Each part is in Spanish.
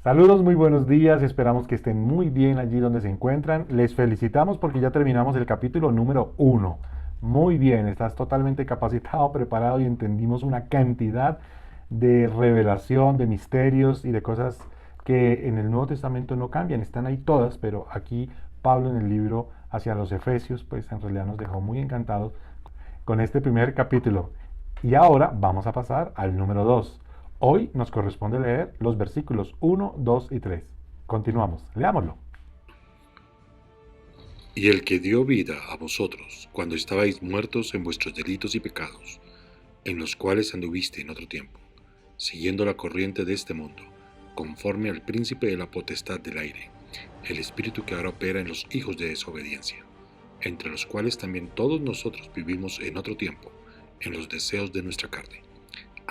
Saludos, muy buenos días, esperamos que estén muy bien allí donde se encuentran. Les felicitamos porque ya terminamos el capítulo número 1. Muy bien, estás totalmente capacitado, preparado y entendimos una cantidad de revelación, de misterios y de cosas que en el Nuevo Testamento no cambian, están ahí todas, pero aquí Pablo en el libro hacia los Efesios, pues en realidad nos dejó muy encantados con este primer capítulo. Y ahora vamos a pasar al número 2. Hoy nos corresponde leer los versículos 1, 2 y 3. Continuamos, leámoslo. Y el que dio vida a vosotros cuando estabais muertos en vuestros delitos y pecados, en los cuales anduviste en otro tiempo, siguiendo la corriente de este mundo, conforme al príncipe de la potestad del aire, el espíritu que ahora opera en los hijos de desobediencia, entre los cuales también todos nosotros vivimos en otro tiempo, en los deseos de nuestra carne,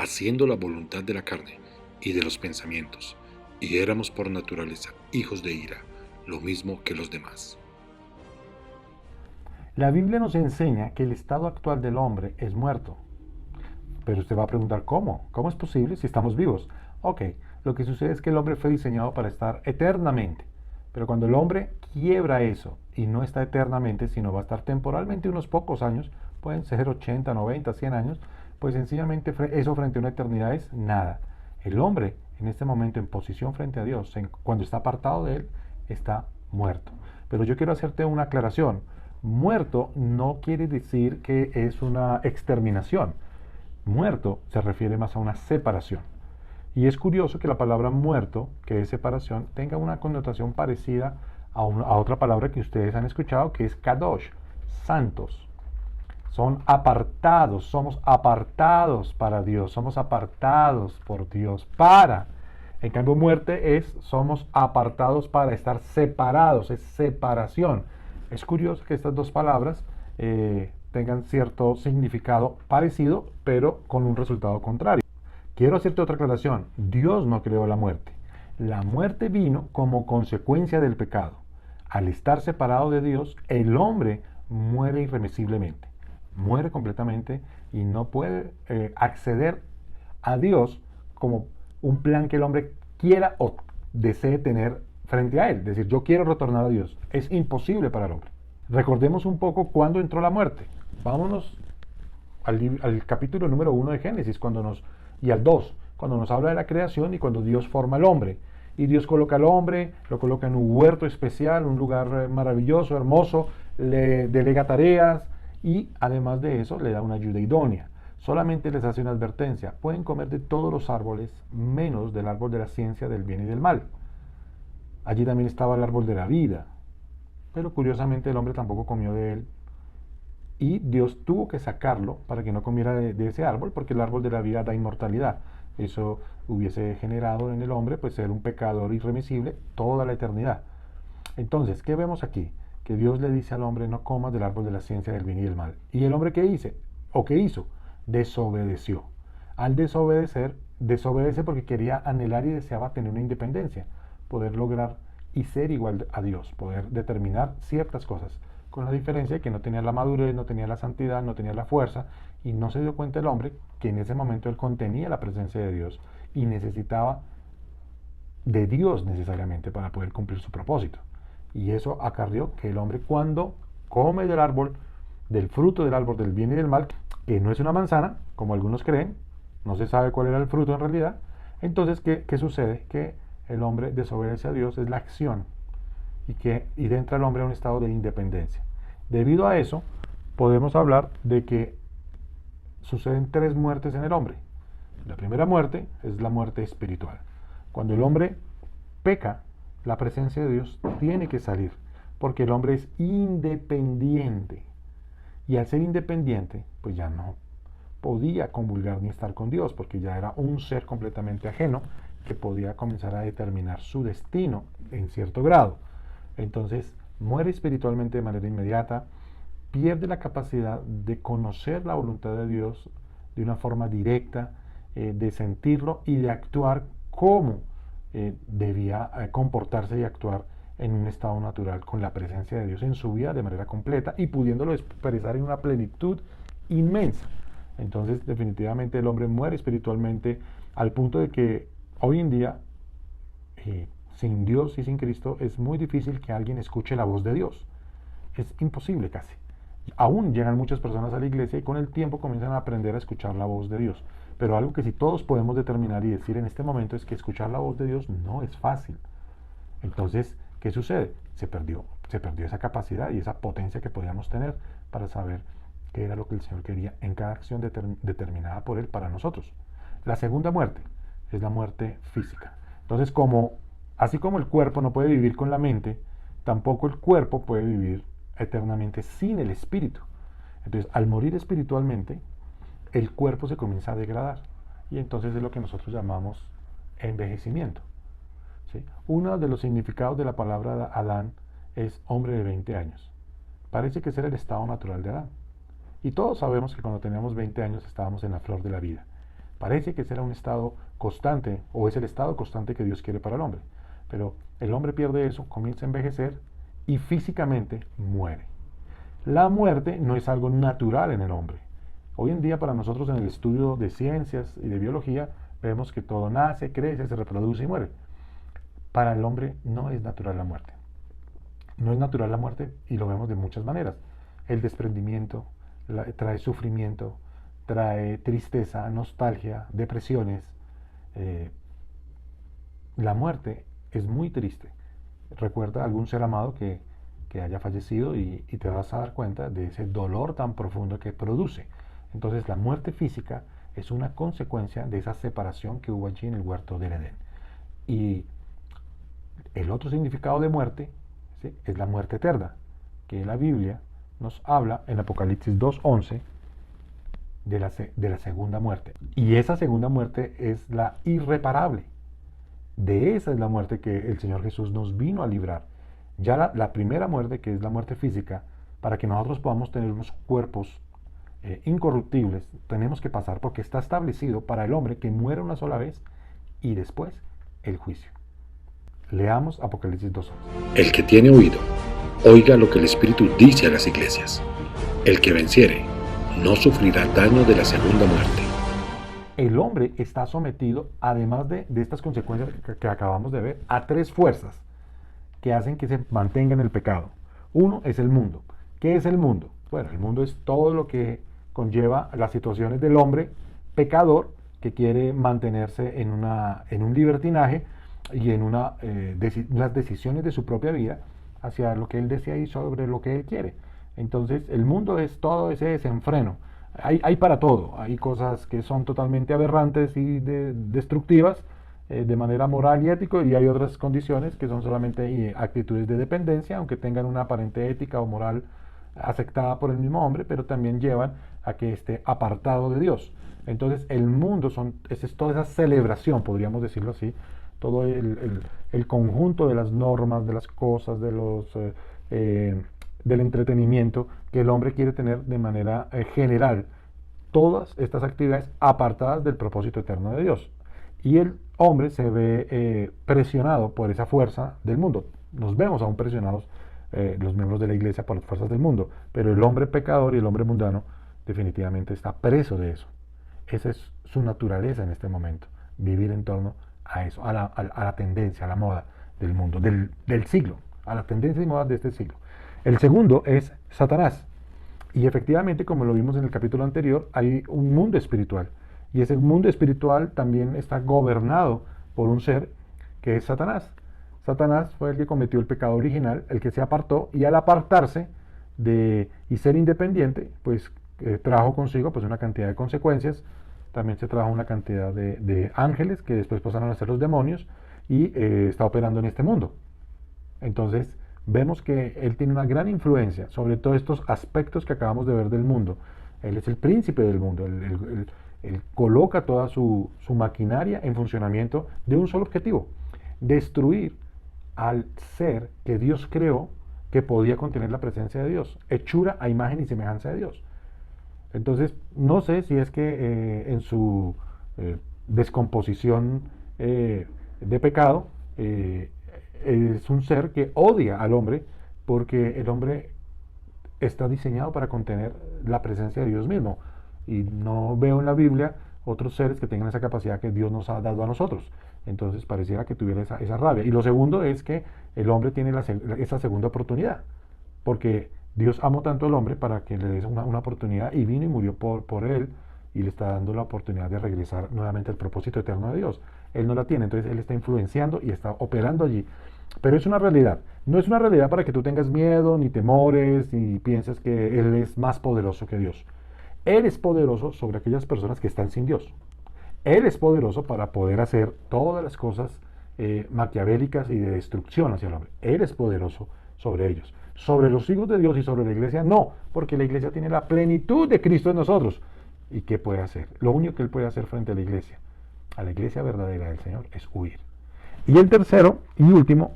haciendo la voluntad de la carne y de los pensamientos, y éramos por naturaleza hijos de ira, lo mismo que los demás. La Biblia nos enseña que el estado actual del hombre es muerto. Pero usted va a preguntar, ¿cómo? ¿Cómo es posible si estamos vivos? Ok, lo que sucede es que el hombre fue diseñado para estar eternamente. Pero cuando el hombre quiebra eso y no está eternamente, sino va a estar temporalmente unos pocos años, pueden ser 80, 90, 100 años, pues sencillamente eso frente a una eternidad es nada. El hombre en este momento en posición frente a Dios, cuando está apartado de Él, está muerto. Pero yo quiero hacerte una aclaración. Muerto no quiere decir que es una exterminación. Muerto se refiere más a una separación. Y es curioso que la palabra muerto, que es separación, tenga una connotación parecida a otra palabra que ustedes han escuchado, que es kadosh, santos. Son apartados, somos apartados para Dios, somos apartados por Dios para. En cambio, muerte es, somos apartados para estar separados, es separación. Es curioso que estas dos palabras tengan cierto significado parecido, pero con un resultado contrario. Quiero hacerte otra aclaración. Dios no creó la muerte. La muerte vino como consecuencia del pecado. Al estar separado de Dios, el hombre muere irremisiblemente. Muere completamente y no puede acceder a Dios como un plan que el hombre quiera o desee tener frente a él. Es decir, yo quiero retornar a Dios. Es imposible para el hombre. Recordemos un poco cuándo entró la muerte. Vámonos al capítulo número 1 de Génesis y al 2, cuando nos habla de la creación y cuando Dios forma al hombre. Y Dios coloca al hombre, lo coloca en un huerto especial, un lugar maravilloso, hermoso, le delega tareas y además de eso le da una ayuda idónea. Solamente les hace una advertencia, pueden comer de todos los árboles menos del árbol de la ciencia del bien y del mal. Allí también estaba el árbol de la vida, pero curiosamente el hombre tampoco comió de él y Dios tuvo que sacarlo para que no comiera de ese árbol, porque el árbol de la vida da inmortalidad. Eso hubiese generado en el hombre pues ser un pecador irremisible toda la eternidad. Entonces, ¿qué vemos aquí? Que Dios le dice al hombre, no comas del árbol de la ciencia del bien y del mal. ¿Y el hombre qué hizo? ¿O qué hizo? Desobedeció. Al desobedecer, desobedece porque quería anhelar y deseaba tener una independencia, poder lograr y ser igual a Dios, poder determinar ciertas cosas, con la diferencia de que no tenía la madurez, no tenía la santidad, no tenía la fuerza, y no se dio cuenta el hombre que en ese momento él contenía la presencia de Dios y necesitaba de Dios necesariamente para poder cumplir su propósito. Y eso acarrió que el hombre cuando come del árbol, del fruto del árbol del bien y del mal, que no es una manzana, como algunos creen, no se sabe cuál era el fruto en realidad, entonces, ¿qué sucede? Que el hombre desobedece a Dios, es la acción, y entra el hombre a un estado de independencia. Debido a eso, podemos hablar de que suceden tres muertes en el hombre. La primera muerte es la muerte espiritual. Cuando el hombre peca, la presencia de Dios tiene que salir, porque el hombre es independiente. Y al ser independiente, pues ya no podía comulgar ni estar con Dios, porque ya era un ser completamente ajeno que podía comenzar a determinar su destino en cierto grado. Entonces muere espiritualmente de manera inmediata, pierde la capacidad de conocer la voluntad de Dios de una forma directa, de sentirlo y de actuar como debía comportarse y actuar en un estado natural con la presencia de Dios en su vida de manera completa y pudiéndolo expresar en una plenitud inmensa. Entonces definitivamente el hombre muere espiritualmente al punto de que hoy en día sin Dios y sin Cristo es muy difícil que alguien escuche la voz de Dios. Es imposible casi. Aún llegan muchas personas a la iglesia y con el tiempo comienzan a aprender a escuchar la voz de Dios. Pero algo que sí todos podemos determinar y decir en este momento es que escuchar la voz de Dios no es fácil. Entonces, ¿qué sucede? Se perdió esa capacidad y esa potencia que podíamos tener para saber qué era lo que el Señor quería en cada acción determinada por Él para nosotros. La segunda muerte es la muerte física. Entonces, así como el cuerpo no puede vivir con la mente, tampoco el cuerpo puede vivir eternamente sin el espíritu. Entonces, al morir espiritualmente, el cuerpo se comienza a degradar. Y entonces es lo que nosotros llamamos envejecimiento. ¿Sí? Uno de los significados de la palabra Adán es hombre de 20 años. Parece que ese era el estado natural de Adán. Y todos sabemos que cuando teníamos 20 años estábamos en la flor de la vida. Parece que ese era un estado constante, o es el estado constante que Dios quiere para el hombre. Pero el hombre pierde eso, comienza a envejecer y físicamente muere. La muerte no es algo natural en el hombre. Hoy en día para nosotros en el estudio de ciencias y de biología vemos que todo nace, crece, se reproduce y muere. Para el hombre no es natural la muerte. No es natural la muerte y lo vemos de muchas maneras. El desprendimiento trae sufrimiento, trae tristeza, nostalgia, depresiones. La muerte es muy triste. Recuerda a algún ser amado que haya fallecido y te vas a dar cuenta de ese dolor tan profundo que produce. Entonces la muerte física es una consecuencia de esa separación que hubo allí en el huerto del Edén. Y el otro significado de muerte, ¿sí?, es la muerte eterna, que la Biblia nos habla en Apocalipsis 2:11 de la segunda muerte. Y esa segunda muerte es la irreparable. De esa es la muerte que el Señor Jesús nos vino a librar. Ya la primera muerte, que es la muerte física, para que nosotros podamos tener unos cuerpos incorruptibles, tenemos que pasar porque está establecido para el hombre que muere una sola vez y después el juicio. Leamos Apocalipsis 2:11. El que tiene oído, oiga lo que el Espíritu dice a las iglesias. El que venciere, no sufrirá daño de la segunda muerte. El hombre está sometido, además de estas consecuencias que acabamos de ver, a tres fuerzas que hacen que se mantenga en el pecado. Uno es el mundo. ¿Qué es el mundo? Bueno, el mundo es todo lo que conlleva las situaciones del hombre pecador que quiere mantenerse en un libertinaje y en unas decisiones de su propia vida hacia lo que él desea y sobre lo que él quiere. Entonces, el mundo es todo ese desenfreno. Hay para todo. Hay cosas que son totalmente aberrantes y destructivas de manera moral y ético, y hay otras condiciones que son solamente actitudes de dependencia, aunque tengan una aparente ética o moral aceptada por el mismo hombre, pero también llevan a que esté apartado de Dios. Entonces el mundo es toda esa celebración, podríamos decirlo así, todo el conjunto de las normas, de las cosas, del entretenimiento que el hombre quiere tener de manera general. Todas estas actividades apartadas del propósito eterno de Dios. Y el hombre se ve presionado por esa fuerza del mundo. Nos vemos aún presionados los miembros de la iglesia por las fuerzas del mundo, pero el hombre pecador y el hombre mundano definitivamente está preso de eso. Esa es su naturaleza en este momento, vivir en torno a eso, a la tendencia, a la moda del mundo, del siglo, a la tendencia y moda de este siglo. El segundo es Satanás. Y efectivamente, como lo vimos en el capítulo anterior, hay un mundo espiritual. Y ese mundo espiritual también está gobernado por un ser que es Satanás. Satanás fue el que cometió el pecado original, el que se apartó, y al apartarse y ser independiente, pues trajo consigo pues una cantidad de consecuencias. También se trajo una cantidad de ángeles que después pasaron a ser los demonios y está operando en este mundo. Entonces vemos que él tiene una gran influencia sobre todos estos aspectos que acabamos de ver del mundo. Él es el príncipe del mundo. Él coloca toda su maquinaria en funcionamiento de un solo objetivo: destruir al ser que Dios creó, que podía contener la presencia de Dios, hechura a imagen y semejanza de Dios. Entonces, no sé si es que en su descomposición de pecado, es un ser que odia al hombre, porque el hombre está diseñado para contener la presencia de Dios mismo. Y no veo en la Biblia otros seres que tengan esa capacidad que Dios nos ha dado a nosotros. Entonces pareciera que tuviera esa rabia. Y lo segundo es que el hombre tiene esa segunda oportunidad, porque Dios amó tanto al hombre para que le des una oportunidad y vino y murió por él y le está dando la oportunidad de regresar nuevamente al propósito eterno de Dios. Él no la tiene, entonces él está influenciando y está operando allí. Pero es una realidad. No es una realidad para que tú tengas miedo, ni temores, ni pienses que Él es más poderoso que Dios. Él es poderoso sobre aquellas personas que están sin Dios. Él es poderoso para poder hacer todas las cosas maquiavélicas y de destrucción hacia el hombre. Él es poderoso sobre ellos. Sobre los hijos de Dios y sobre la iglesia, no, porque la iglesia tiene la plenitud de Cristo en nosotros. ¿Y qué puede hacer? Lo único que Él puede hacer frente a la iglesia verdadera del Señor, es huir. Y el tercero y último,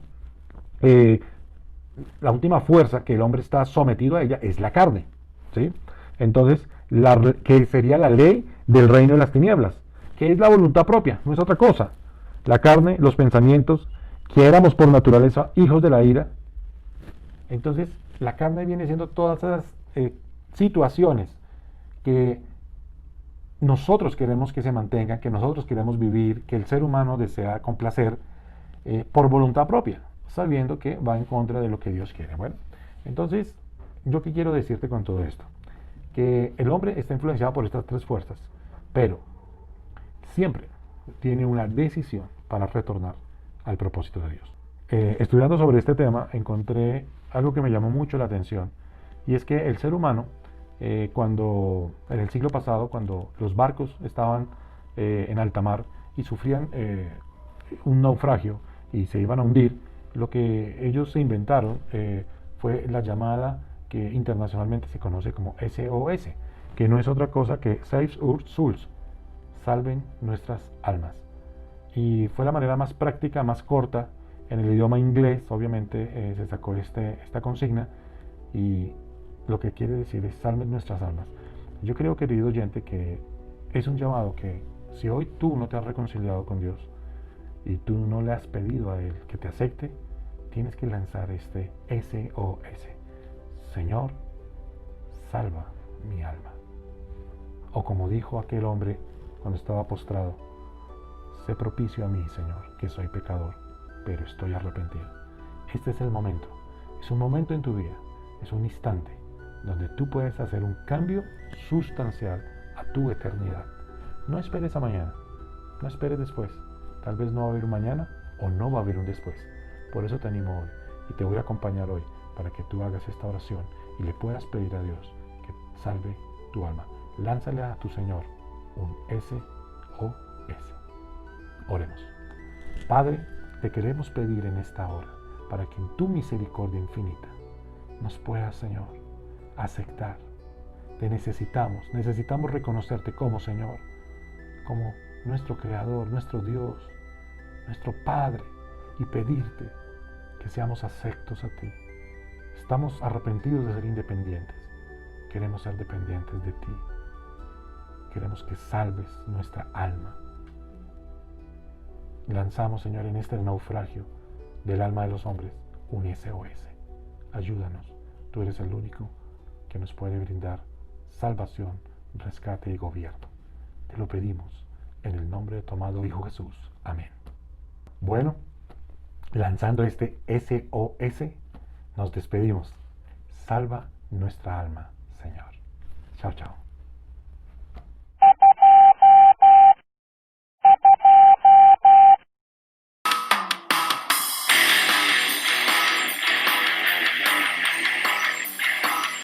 la última fuerza que el hombre está sometido a ella es la carne, ¿sí? Entonces, que sería la ley del reino de las tinieblas, que es la voluntad propia, no es otra cosa. La carne, los pensamientos, que éramos por naturaleza hijos de la ira. Entonces, la carne viene siendo todas esas situaciones que nosotros queremos que se mantengan, que nosotros queremos vivir, que el ser humano desea complacer por voluntad propia, sabiendo que va en contra de lo que Dios quiere. Bueno, entonces, ¿yo qué quiero decirte con todo esto? Que el hombre está influenciado por estas tres fuerzas, pero siempre tiene una decisión para retornar al propósito de Dios. Estudiando sobre este tema, encontré algo que me llamó mucho la atención, y es que el ser humano, cuando en el siglo pasado, cuando los barcos estaban en alta mar y sufrían un naufragio y se iban a hundir, lo que ellos se inventaron fue la llamada que internacionalmente se conoce como SOS, que no es otra cosa que Save Our Souls, salven nuestras almas. Y fue la manera más práctica, más corta. En el idioma inglés, obviamente, se sacó esta consigna, y lo que quiere decir es salven nuestras almas. Yo creo, querido oyente, que es un llamado que, si hoy tú no te has reconciliado con Dios y tú no le has pedido a Él que te acepte, tienes que lanzar este SOS. Señor, salva mi alma. O como dijo aquel hombre cuando estaba postrado, sé propicio a mí, Señor, que soy pecador, pero estoy arrepentido. Este es el momento. Es un momento en tu vida, es un instante donde tú puedes hacer un cambio sustancial a tu eternidad. No esperes a mañana, no esperes después. Tal vez no va a haber un mañana o no va a haber un después. Por eso te animo hoy y te voy a acompañar hoy para que tú hagas esta oración y le puedas pedir a Dios que salve tu alma. Lánzale a tu Señor un SOS. Oremos. Padre, te queremos pedir en esta hora para que en tu misericordia infinita nos puedas, Señor, aceptar. Te necesitamos reconocerte como Señor, como nuestro Creador, nuestro Dios, nuestro Padre, y pedirte que seamos aceptos a ti. Estamos arrepentidos de ser independientes. Queremos ser dependientes de ti. Queremos que salves nuestra alma. Lanzamos, Señor, en este naufragio del alma de los hombres un SOS. Ayúdanos. Tú eres el único que nos puede brindar salvación, rescate y gobierno. Te lo pedimos en el nombre de tu amado Hijo Jesús. Amén. Bueno, lanzando este SOS, nos despedimos. Salva nuestra alma, Señor. Chao, chao.